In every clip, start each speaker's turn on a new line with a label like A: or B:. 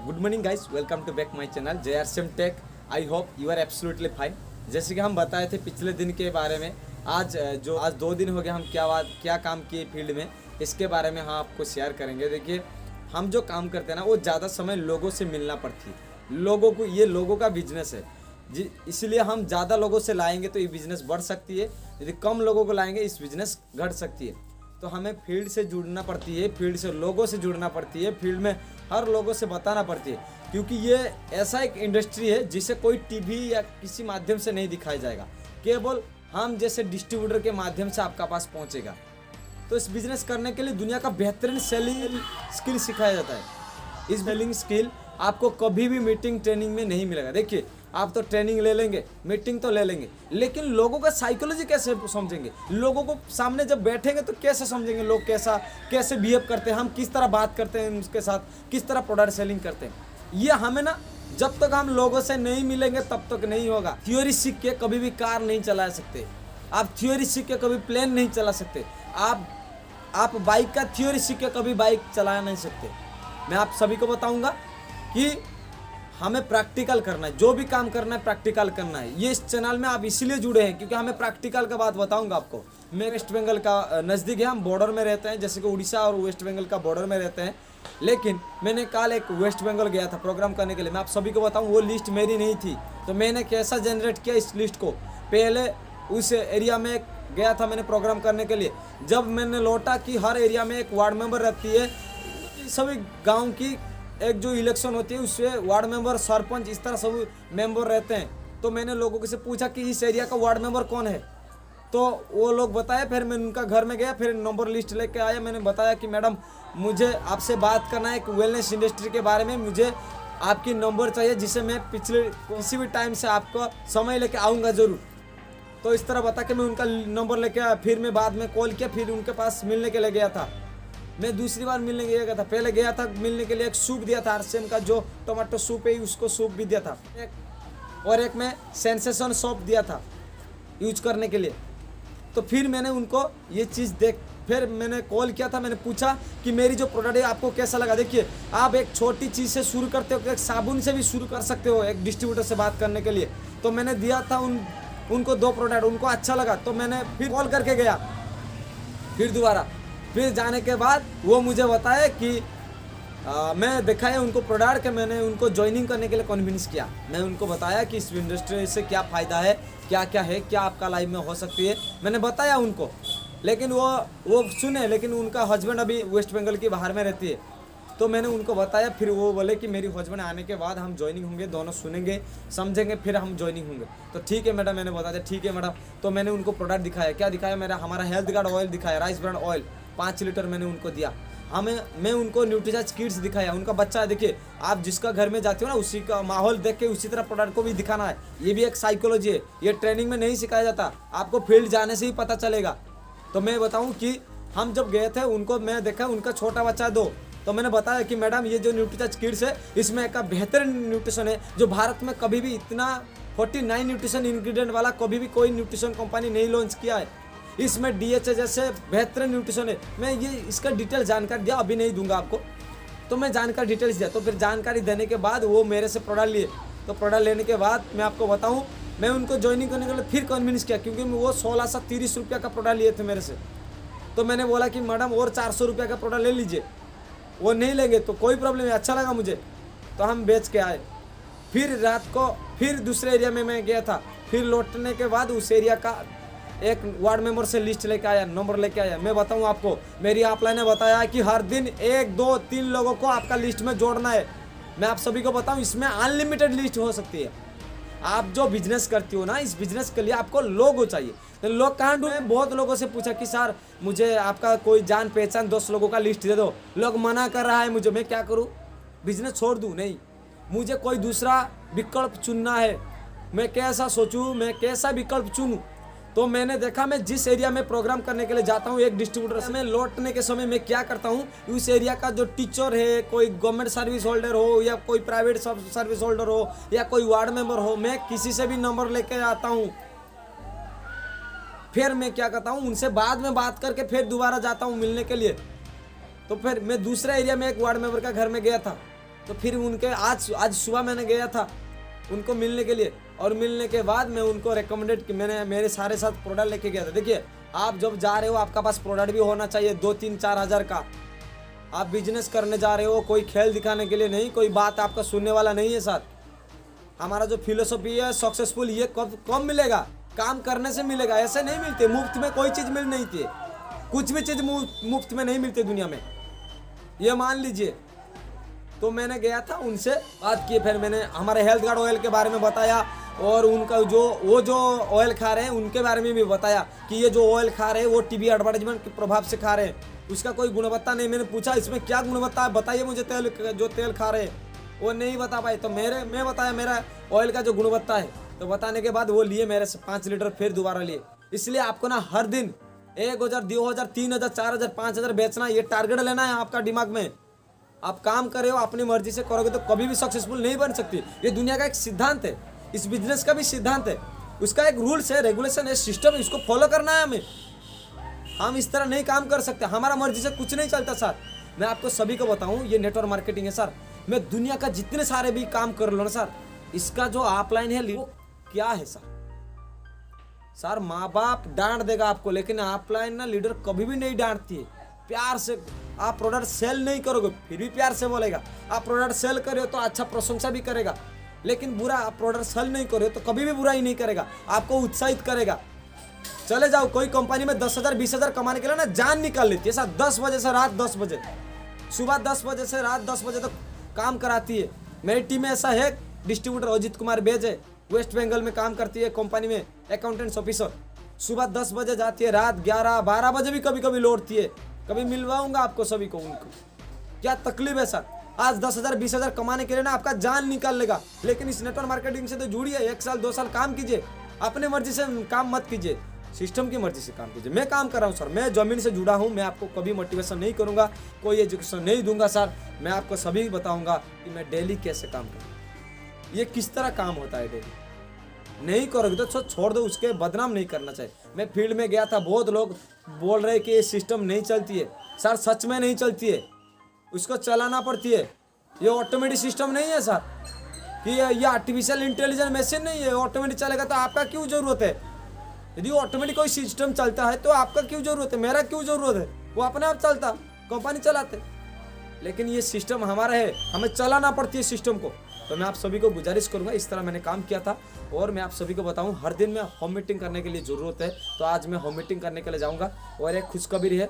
A: Good morning guys, welcome to back my channel JRCM tech. I hope you are absolutely fine. जैसे कि हम बताए थे पिछले दिन के बारे में, आज 2 दिन हो गए हम क्या काम किए फील्ड में, इसके बारे में हम आपको शेयर करेंगे। देखिए, हम जो काम करते हैं ना, वो ज़्यादा समय लोगों से मिलना पड़ती है। लोगों को, ये लोगों का बिजनेस है जी, इसलिए हम ज़्यादा लोगों से लाएंगे तो ये बिज़नेस बढ़ सकती है, यदि कम लोगों को लाएंगे इस बिज़नेस घट सकती है। तो हमें फील्ड से जुड़ना पड़ती है, फील्ड से लोगों से जुड़ना पड़ती है, फील्ड में हर लोगों से बताना पड़ती है, क्योंकि ये ऐसा एक इंडस्ट्री है जिसे कोई टीवी या किसी माध्यम से नहीं दिखाया जाएगा, केवल हम जैसे डिस्ट्रीब्यूटर के माध्यम से आपका पास पहुंचेगा। तो इस बिज़नेस करने के लिए दुनिया का बेहतरीन सेलिंग स्किल सिखाया जाता है। इस सेलिंग स्किल आपको कभी भी मीटिंग ट्रेनिंग में नहीं मिलेगा। देखिए, आप तो ट्रेनिंग ले लेंगे, मीटिंग तो ले लेंगे, लेकिन लोगों का साइकोलॉजी कैसे समझेंगे? लोगों को सामने जब बैठेंगे तो कैसे समझेंगे लोग कैसे बिहेव करते हैं, हम किस तरह बात करते हैं उनके साथ, किस तरह प्रोडक्ट सेलिंग करते हैं। ये हमें ना, जब तक हम लोगों से नहीं मिलेंगे तब तक नहीं होगा। थ्योरी सीख के कभी भी कार नहीं चला सकते, आप थ्योरी सीख के कभी प्लेन नहीं चला सकते, आप बाइक का थ्योरी सीख के कभी बाइक चला नहीं सकते। मैं आप सभी को बताऊंगा कि हमें प्रैक्टिकल करना है, जो भी काम करना है प्रैक्टिकल करना है। ये इस चैनल में आप इसीलिए जुड़े हैं क्योंकि हमें प्रैक्टिकल का बात बताऊंगा आपको। मैं वेस्ट बंगाल का नज़दीक है, हम बॉर्डर में रहते हैं, जैसे कि उड़ीसा और वेस्ट बंगाल का बॉर्डर में रहते हैं। लेकिन मैंने कल एक वेस्ट बंगाल गया था प्रोग्राम करने के लिए। मैं आप सभी को बताऊँ, वो लिस्ट मेरी नहीं थी, तो मैंने कैसा जनरेट किया इस लिस्ट को। पहले उस एरिया में गया था मैंने प्रोग्राम करने के लिए। जब मैंने लौटा कि हर एरिया में एक वार्ड मेंबर रहती है, सभी गाँव की एक जो इलेक्शन होती है उसमें वार्ड मेंबर, सरपंच, इस तरह सब मेंबर रहते हैं। तो मैंने लोगों से पूछा कि इस एरिया का वार्ड मेंबर कौन है, तो वो लोग बताए। फिर मैं उनका घर में गया, फिर नंबर लिस्ट लेके आया। मैंने बताया कि मैडम, मुझे आपसे बात करना है एक वेलनेस इंडस्ट्री के बारे में, मुझे आपकी नंबर चाहिए जिसे मैं पिछले किसी भी टाइम से आपका समय लेके आऊँगा ज़रूर। तो इस तरह बता के मैं उनका नंबर लेके आया। फिर मैं बाद में कॉल किया, फिर उनके पास मिलने के लिए गया था। मैं दूसरी बार मिलने गया था, पहले गया था मिलने के लिए, एक सूप दिया था RCM का, जो टमाटो सूप है उसको सूप भी दिया था, और एक में सेंसेशन सोप दिया था यूज करने के लिए। तो फिर मैंने उनको ये चीज़ फिर मैंने कॉल किया था, मैंने पूछा कि मेरी जो प्रोडक्ट है आपको कैसा लगा। देखिए, आप एक छोटी चीज़ से शुरू करते हो, एक साबुन से भी शुरू कर सकते हो एक डिस्ट्रीब्यूटर से बात करने के लिए। तो मैंने दिया था उनको 2 प्रोडक्ट, उनको अच्छा लगा, तो मैंने फिर कॉल करके गया फिर दोबारा। फिर जाने के बाद वो मुझे बताया कि मैं दिखाया उनको प्रोडक्ट के, मैंने उनको ज्वाइनिंग करने के लिए कन्विंस किया। मैं उनको बताया कि इस इंडस्ट्री से क्या फ़ायदा है, क्या क्या है, क्या आपका लाइफ में हो सकती है, मैंने बताया उनको। लेकिन वो सुने, लेकिन उनका हस्बैंड अभी वेस्ट बंगाल की बाहर में रहती है। तो मैंने उनको बताया, फिर वो बोले कि मेरी हस्बैंड आने के बाद हम ज्वाइनिंग होंगे, दोनों सुनेंगे समझेंगे, फिर हम ज्वाइनिंग होंगे। तो ठीक है मैडम, मैंने बताया ठीक है मैडम। तो मैंने उनको प्रोडक्ट दिखाया, क्या दिखाया, हमारा हेल्थ गार्ड ऑयल दिखाया, राइस ब्रांड ऑयल 5 लीटर मैंने उनको दिया। मैं उनको न्यूट्रीचार्ज किट्स दिखाया, उनका बच्चा। देखिए, आप जिसका घर में जाते हो ना, उसी का माहौल देख के उसी तरह प्रोडक्ट को भी दिखाना है। ये भी एक साइकोलॉजी है, ये ट्रेनिंग में नहीं सिखाया जाता, आपको फील्ड जाने से ही पता चलेगा। तो मैं बताऊं कि हम जब गए थे, उनको मैं देखा, उनका छोटा बच्चा 2। तो मैंने बताया कि मैडम, ये जो न्यूट्रीचार्ज किट्स है, इसमें एक बेहतरीन न्यूट्रिशन है, जो भारत में कभी भी इतना 49 न्यूट्रिशन इंग्रेडिएंट वाला कभी भी कोई न्यूट्रिशन कंपनी नहीं लॉन्च किया है। इसमें DHA जैसे बेहतरीन न्यूट्रिशन है। मैं ये इसका डिटेल जानकारी दिया, अभी नहीं दूंगा आपको। तो मैं जानकारी डिटेल्स दिया, तो फिर जानकारी देने के बाद वो मेरे से प्रोडक्ट लिए। तो प्रोडक्ट लेने के बाद मैं आपको बताऊं, मैं उनको ज्वाइनिंग करने के लिए फिर कन्विंस किया, क्योंकि वो 16 से 30 रुपये का प्रोडक्ट लिए थे मेरे से। तो मैंने बोला कि मैडम और 400 रुपये का प्रोडक्ट ले लीजिए। वो नहीं लेंगे तो कोई प्रॉब्लम नहीं, अच्छा लगा मुझे, तो हम बेच के आए। फिर रात को फिर दूसरे एरिया में मैं गया था। फिर लौटने के बाद उस एरिया का एक वार्ड मेंबर से लिस्ट लेके आया, नंबर लेके आया। मैं बताऊं आपको, मेरी अपलाइन ने बताया कि हर दिन 1, 2, 3 लोगों को आपका लिस्ट में जोड़ना है। मैं आप सभी को बताऊं, इसमें अनलिमिटेड लिस्ट हो सकती है। आप जो बिजनेस करती हो ना, इस बिजनेस के लिए आपको लोगो चाहिए। तो लोग कहाँ ढूंढे? बहुत लोगों से पूछा कि सर, मुझे आपका कोई जान पहचान 10 लोगों का लिस्ट दे दो। लोग मना कर रहा है मुझे, मैं क्या करूँ? बिजनेस छोड़ दूँ? नहीं, मुझे कोई दूसरा विकल्प चुनना है। मैं कैसा सोचूं, मैं कैसा विकल्प चुनूं? तो मैंने देखा, मैं जिस एरिया में प्रोग्राम करने के लिए जाता हूँ एक डिस्ट्रीब्यूटर से, मैं लौटने के समय मैं क्या करता हूँ, उस एरिया का जो टीचर है, कोई गवर्नमेंट सर्विस होल्डर हो या कोई प्राइवेट सर्विस होल्डर हो या कोई वार्ड मेंबर हो, मैं किसी से भी नंबर लेके आता हूँ। फिर मैं क्या करता हूँ, उनसे बाद में बात करके फिर दोबारा जाता हूँ मिलने के लिए। तो फिर मैं दूसरे एरिया में एक वार्ड मेंबर का घर में गया था। तो फिर उनके आज सुबह मैंने गया था उनको मिलने के लिए, और मिलने के बाद मैं उनको रिकमेंडेड कि मैंने मेरे सारे साथ प्रोडक्ट लेके गया था। देखिए आप जब जा रहे हो आपका पास प्रोडक्ट भी होना चाहिए 2-3-4 हज़ार का। आप बिजनेस करने जा रहे हो, कोई खेल दिखाने के लिए नहीं, कोई बात आपका सुनने वाला नहीं है साथ। हमारा जो फिलोसॉफी है सक्सेसफुल, ये कब मिलेगा? काम करने से मिलेगा, ऐसे नहीं मिलते। मुफ्त में कोई चीज़ मिल नहीं थी, कुछ भी चीज़ मुफ्त में नहीं मिलती दुनिया में, ये मान लीजिए। तो मैंने गया था उनसे बात की, फिर मैंने हमारे हेल्थ गार्ड ऑयल के बारे में बताया, और उनका वो जो ऑयल खा रहे हैं उनके बारे में भी बताया कि ये जो ऑयल खा रहे हैं वो टीवी एडवर्टाइजमेंट के प्रभाव से खा रहे हैं, उसका कोई गुणवत्ता नहीं। मैंने पूछा इसमें क्या गुणवत्ता है, बताइए मुझे। तेल खा रहे हैं वो नहीं बता पाए, तो मैं बताया मेरा ऑयल का जो गुणवत्ता है। तो बताने के बाद वो लिए मेरे से 5 लीटर, फिर दोबारा लिए। इसलिए आपको ना हर दिन 1,000, 2,000, 3,000, 4,000, 5,000 बेचना, ये टारगेट लेना है आपका दिमाग में। आप काम कर रहे हो अपनी मर्जी से करोगे तो कभी भी सक्सेसफुल नहीं बन सकती। ये दुनिया का एक सिद्धांत है, इस बिजनेस का भी सिद्धांत है, उसका एक रूल्स है, रेगुलेशन है, सिस्टम है, इसको फॉलो करना है हमें। हम इस तरह नहीं काम कर सकते, हमारा मर्जी से कुछ नहीं चलता सर। मैं आपको सभी को बताऊं, ये नेटवर्क मार्केटिंग है सर। मैं दुनिया का जितने सारे भी काम कर लो ना सर, इसका जो ऑफलाइन है वो क्या है सर माँ बाप डांट देगा आपको, लेकिन ऑफलाइन ना लीडर कभी भी नहीं डांटती है। प्यार से आप प्रोडक्ट सेल नहीं करोगे फिर भी प्यार से बोलेगा, आप प्रोडक्ट सेल करो तो अच्छा प्रशंसा भी करेगा, लेकिन बुरा आप प्रोडक्ट सेल नहीं करो तो कभी भी बुरा ही नहीं करेगा, आपको उत्साहित करेगा। चले जाओ कोई कंपनी में 10,000 20,000 कमाने के लिए ना जान निकाल लेती है सर। 10 बजे से रात 10 बजे, सुबह 10 बजे से रात 10 बजे तक काम कराती है। मेरी टीम में ऐसा है, डिस्ट्रीब्यूटर अजित कुमार बेज है, वेस्ट बंगाल में काम करती है कंपनी में, अकाउंटेंट्स ऑफिसर। सुबह 10 बजे जाती है, रात 11-12 बजे भी कभी कभी लौटती है। कभी मिलवाऊंगा आपको सभी को, उनको क्या तकलीफ है सर। आज 10,000 20,000 कमाने के लिए ना आपका जान निकाल लेगा, लेकिन इस नेटवर्क मार्केटिंग से तो जुड़िए, 1 साल 2 साल काम कीजिए, अपने मर्जी से काम मत कीजिए, सिस्टम की मर्जी से काम कीजिए। मैं काम कर रहा हूँ सर, मैं जमीन से जुड़ा हूँ, मैं आपको कभी मोटिवेशन नहीं करूँगा, कोई एजुकेशन नहीं दूंगा सर। मैं आपको सभी बताऊँगा कि मैं डेली कैसे काम करूँ, ये किस तरह काम होता है डेली। नहीं करोगे तो छोड़ दो, उसके बदनाम नहीं करना चाहिए। मैं फील्ड में गया था, बहुत लोग बोल रहे कि ये सिस्टम नहीं चलती है सर, सच में नहीं चलती है, उसको चलाना पड़ती है। ये ऑटोमेटिक सिस्टम नहीं है सर, कि ये आर्टिफिशियल इंटेलिजेंस मशीन नहीं है, ऑटोमेटिक चलेगा तो आपका क्यों जरूरत है। यदि ऑटोमेटिक कोई सिस्टम चलता है तो आपका क्यों जरूरत है, मेरा क्यों जरूरत है, वो अपने आप चलता, कंपनी चलाते। लेकिन ये सिस्टम हमारा है, हमें चलाना पड़ती है सिस्टम को। तो मैं आप सभी को गुजारिश करूंगा, इस तरह मैंने काम किया था। और मैं आप सभी को बताऊं, हर दिन में होम मीटिंग करने के लिए ज़रूरत है, तो आज मैं होम मीटिंग करने के लिए जाऊंगा। और एक खुशखबरी है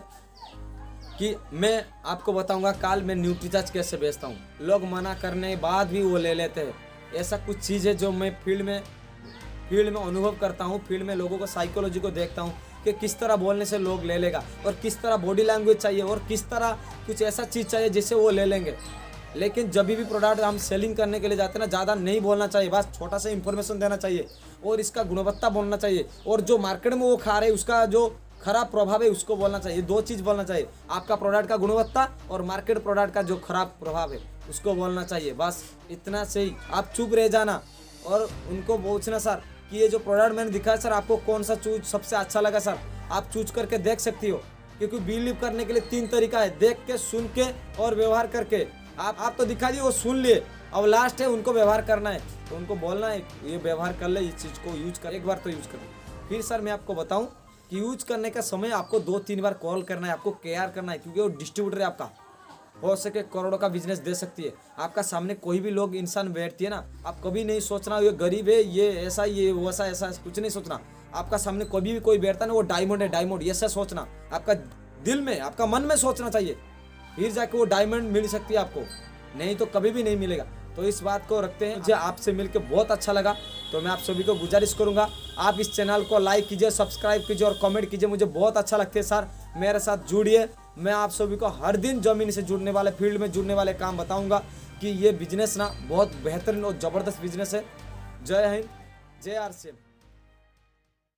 A: कि मैं आपको बताऊंगा कल मैं न्यूट्रीचार्ज कैसे बेचता हूं। लोग मना करने के बाद भी वो ले लेते हैं। ऐसा कुछ चीज़ है जो मैं फील्ड में अनुभव करता हूँ, फील्ड में लोगों को साइकोलॉजी को देखता हूँ कि किस तरह बोलने से लोग ले लेगा, और किस तरह बॉडी लैंग्वेज चाहिए, और किस तरह कुछ ऐसा चीज़ चाहिए जिससे वो ले लेंगे। लेकिन जब भी प्रोडक्ट हम सेलिंग करने के लिए जाते हैं ना, ज़्यादा नहीं बोलना चाहिए, बस छोटा सा इंफॉर्मेशन देना चाहिए, और इसका गुणवत्ता बोलना चाहिए, और जो मार्केट में वो खा रहे हैं उसका जो खराब प्रभाव है उसको बोलना चाहिए। 2 चीज़ बोलना चाहिए, आपका प्रोडक्ट का गुणवत्ता और मार्केट प्रोडक्ट का जो खराब प्रभाव है उसको बोलना चाहिए। बस इतना से ही आप चुप रह जाना और उनको पूछना सर कि ये जो प्रोडक्ट मैंने दिखाया सर आपको कौन सा चूज सबसे अच्छा लगा सर, आप चूज करके देख सकती हो। क्योंकि बिलीव करने के लिए 3 तरीका है, देख के, सुन के और व्यवहार करके। आप तो दिखा दिए, वो सुन लिए, अब लास्ट है उनको व्यवहार करना है, तो उनको बोलना है ये व्यवहार कर ले, इस चीज़ को यूज कर, एक बार तो यूज कर। फिर सर मैं आपको बताऊं कि यूज करने का समय आपको 2-3 बार कॉल करना है, आपको केयर करना है, क्योंकि वो डिस्ट्रीब्यूटर है आपका, हो सके करोड़ों का बिजनेस दे सकती है। आपका सामने कोई भी लोग इंसान बैठती है ना, आप कभी नहीं सोचना ये गरीब है, ये ऐसा, ये वैसा, ऐसा कुछ नहीं सोचना। आपका सामने कभी भी कोई बैठता ना, वो डायमंड है, डायमंड, ये सब सोचना, आपका दिल में, आपका मन में सोचना चाहिए, फिर जाके वो डायमंड मिल सकती है आपको, नहीं तो कभी भी नहीं मिलेगा। तो इस बात को रखते हैं। मुझे आपसे मिलकर बहुत अच्छा लगा, तो मैं आप सभी को गुजारिश करूंगा आप इस चैनल को लाइक कीजिए, सब्सक्राइब कीजिए और कमेंट कीजिए। मुझे बहुत अच्छा लगता है सर, मेरे साथ जुड़िए। मैं आप सभी को हर दिन जमीन से जुड़ने वाले, फील्ड में जुड़ने वाले काम बताऊंगा कि ये बिजनेस ना बहुत बेहतरीन और ज़बरदस्त बिजनेस है। जय हिंद, जय RCM।